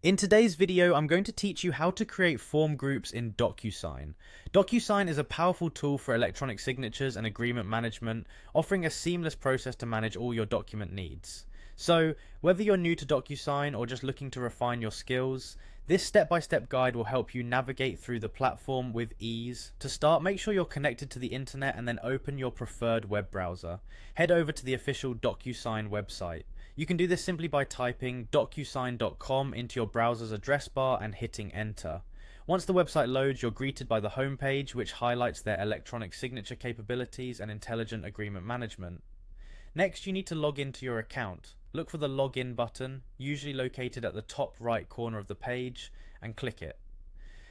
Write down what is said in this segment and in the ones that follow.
In today's video, I'm going to teach you how to create form groups in Docusign. Docusign is a powerful tool for electronic signatures and agreement management, offering a seamless process to manage all your document needs. So, whether you're new to Docusign or just looking to refine your skills, this step-by-step guide will help you navigate through the platform with ease. To start, make sure you're connected to the internet and then open your preferred web browser. Head over to the official Docusign website. You can do this simply by typing docusign.com into your browser's address bar and hitting enter. Once the website loads, you're greeted by the home page, which highlights their electronic signature capabilities and intelligent agreement management. Next, you need to log into your account. Look for the login button, usually located at the top right corner of the page, and click it.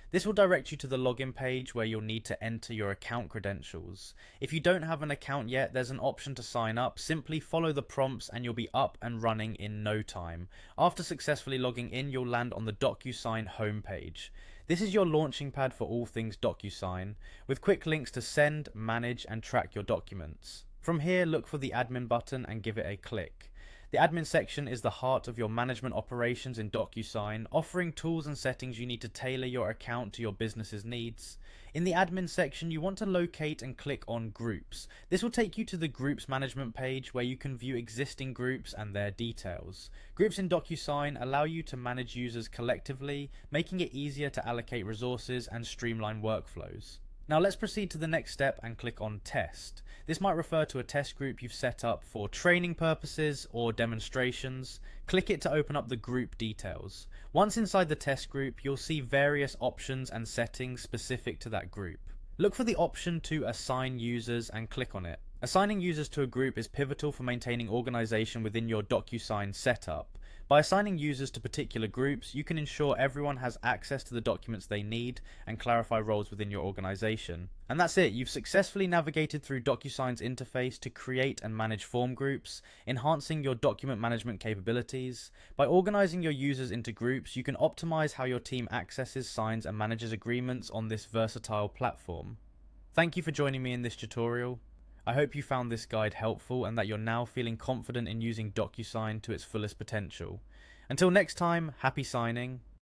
This will direct you to the login page where you'll need to enter your account credentials. If you don't have an account yet, there's an option to sign up. Simply follow the prompts and you'll be up and running in no time. After successfully logging in, you'll land on the Docusign homepage. This is your launching pad for all things Docusign, with quick links to send, manage, and track your documents. From here, look for the admin button and give it a click. The admin section is the heart of your management operations in Docusign, offering tools and settings you need to tailor your account to your business's needs. In the admin section, you want to locate and click on groups. This will take you to the groups management page where you can view existing groups and their details. Groups in Docusign allow you to manage users collectively, making it easier to allocate resources and streamline workflows. Now let's proceed to the next step and click on test. This might refer to a test group you've set up for training purposes or demonstrations. Click it to open up the group details. Once inside the test group, you'll see various options and settings specific to that group. Look for the option to assign users and click on it. Assigning users to a group is pivotal for maintaining organization within your Docusign setup. By assigning users to particular groups, you can ensure everyone has access to the documents they need and clarify roles within your organization. And that's it, you've successfully navigated through Docusign's interface to create and manage form groups, enhancing your document management capabilities. By organizing your users into groups, you can optimize how your team accesses, signs, and manages agreements on this versatile platform. Thank you for joining me in this tutorial. I hope you found this guide helpful and that you're now feeling confident in using Docusign to its fullest potential. Until next time, happy signing.